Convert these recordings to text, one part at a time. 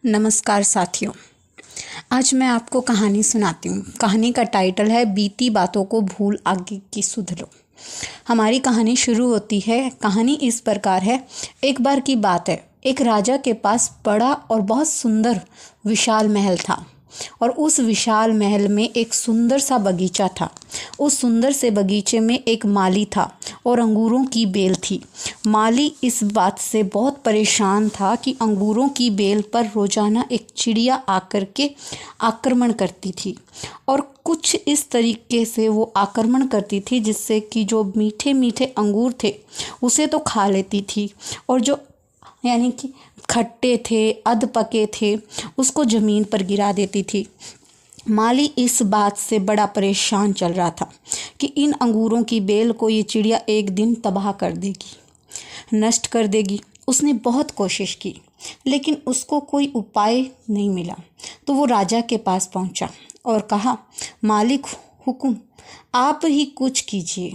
नमस्कार साथियों। आज मैं आपको कहानी सुनाती हूँ। कहानी का टाइटल है बीती बातों को भूल आगे की सुध लो। हमारी कहानी शुरू होती है। कहानी इस प्रकार है। एक बार की बात है, एक राजा के पास बड़ा और बहुत सुंदर विशाल महल था और उस विशाल महल में एक सुंदर सा बगीचा था। उस सुंदर से बगीचे में एक माली था और अंगूरों की बेल थी। माली इस बात से बहुत परेशान था कि अंगूरों की बेल पर रोजाना एक चिड़िया आकर के आक्रमण करती थी और कुछ इस तरीके से वो आक्रमण करती थी जिससे कि जो मीठे मीठे अंगूर थे उसे तो खा लेती थी और जो यानी कि खट्टे थे, अध पके थे, उसको ज़मीन पर गिरा देती थी। माली इस बात से बड़ा परेशान चल रहा था कि इन अंगूरों की बेल को ये चिड़िया एक दिन तबाह कर देगी, नष्ट कर देगी। उसने बहुत कोशिश की लेकिन उसको कोई उपाय नहीं मिला। तो वो राजा के पास पहुंचा और कहा, मालिक हुकुम, आप ही कुछ कीजिए।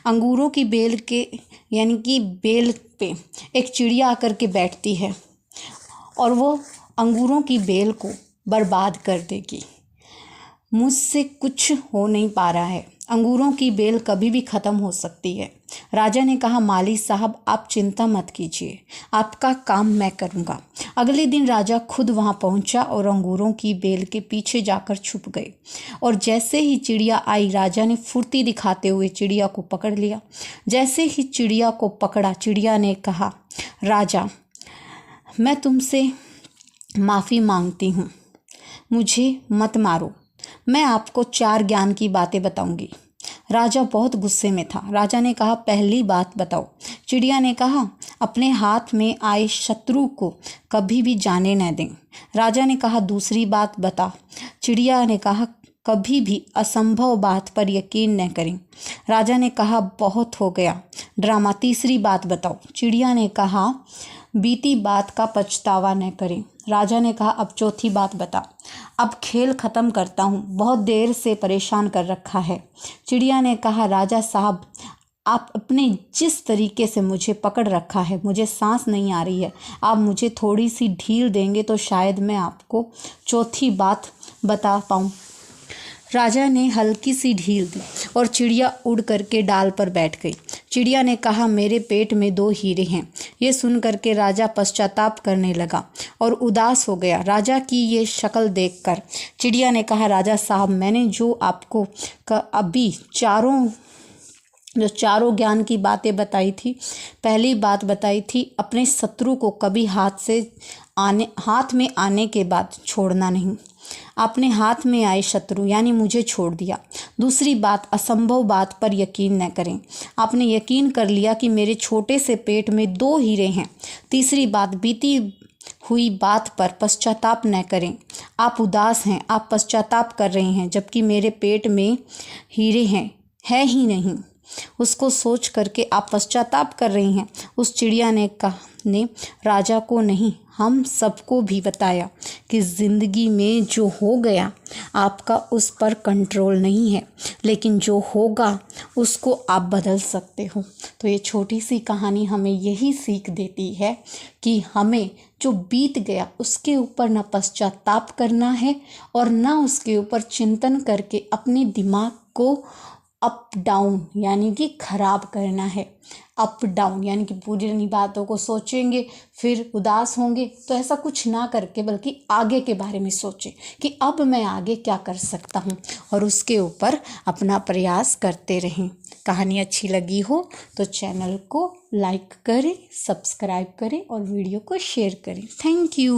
अंगूरों की बेल के यानी कि बेल पे एक चिड़िया आकर के बैठती है और वो अंगूरों की बेल को बर्बाद कर देगी। मुझसे कुछ हो नहीं पा रहा है, अंगूरों की बेल कभी भी ख़त्म हो सकती है। राजा ने कहा, माली साहब आप चिंता मत कीजिए, आपका काम मैं करूँगा। अगले दिन राजा खुद वहाँ पहुँचा और अंगूरों की बेल के पीछे जाकर छुप गए और जैसे ही चिड़िया आई, राजा ने फुर्ती दिखाते हुए चिड़िया को पकड़ लिया। जैसे ही चिड़िया को पकड़ा, चिड़िया ने कहा, राजा मैं तुमसे माफ़ी मांगती हूँ, मुझे मत मारो, मैं आपको 4 ज्ञान की बातें बताऊंगी। राजा बहुत गुस्से में था। राजा ने कहा, पहली बात बताओ। चिड़िया ने कहा, अपने हाथ में आए शत्रु को कभी भी जाने न दें। राजा ने कहा, दूसरी बात बता। चिड़िया ने कहा, कभी भी असंभव बात पर यकीन न करें। राजा ने कहा, बहुत हो गया ड्रामा, तीसरी बात बताओ। चिड़िया ने कहा, बीती बात का पछतावा न करें। राजा ने कहा, अब चौथी बात बता। अब खेल ख़त्म करता हूँ, बहुत देर से परेशान कर रखा है। चिड़िया ने कहा, राजा साहब आप अपने जिस तरीके से मुझे पकड़ रखा है, मुझे सांस नहीं आ रही है, आप मुझे थोड़ी सी ढील देंगे तो शायद मैं आपको चौथी बात बता पाऊँ। राजा ने हल्की सी ढील दी और चिड़िया उड़ करके डाल पर बैठ गई। चिड़िया ने कहा, मेरे पेट में 2 हीरे हैं। ये सुन करके राजा पश्चाताप करने लगा और उदास हो गया। राजा की ये शक्ल देखकर चिड़िया ने कहा, राजा साहब मैंने जो आपको अभी चारों ज्ञान की बातें बताई थी, पहली बात बताई थी अपने शत्रु को कभी हाथ में आने के बाद छोड़ना नहीं। आपने हाथ में आए शत्रु यानी मुझे छोड़ दिया। दूसरी बात, असंभव बात पर यकीन न करें। आपने यकीन कर लिया कि मेरे छोटे से पेट में 2 हीरे हैं। तीसरी बात, बीती हुई बात पर पश्चाताप न करें। आप उदास हैं, आप पश्चाताप कर रहे हैं, जबकि मेरे पेट में हीरे है ही नहीं। उसको सोच करके आप पश्चाताप कर रही हैं। उस चिड़िया ने राजा को नहीं, हम सबको भी बताया कि ज़िंदगी में जो हो गया आपका उस पर कंट्रोल नहीं है, लेकिन जो होगा उसको आप बदल सकते हो। तो ये छोटी सी कहानी हमें यही सीख देती है कि हमें जो बीत गया उसके ऊपर ना पश्चाताप करना है और ना उसके ऊपर चिंतन करके अपने दिमाग को अप डाउन यानी कि ख़राब करना है। अप डाउन यानी कि पूरी बातों को सोचेंगे फिर उदास होंगे, तो ऐसा कुछ ना करके बल्कि आगे के बारे में सोचें कि अब मैं आगे क्या कर सकता हूँ और उसके ऊपर अपना प्रयास करते रहें। कहानी अच्छी लगी हो तो चैनल को लाइक करें, सब्सक्राइब करें और वीडियो को शेयर करें। Thank you.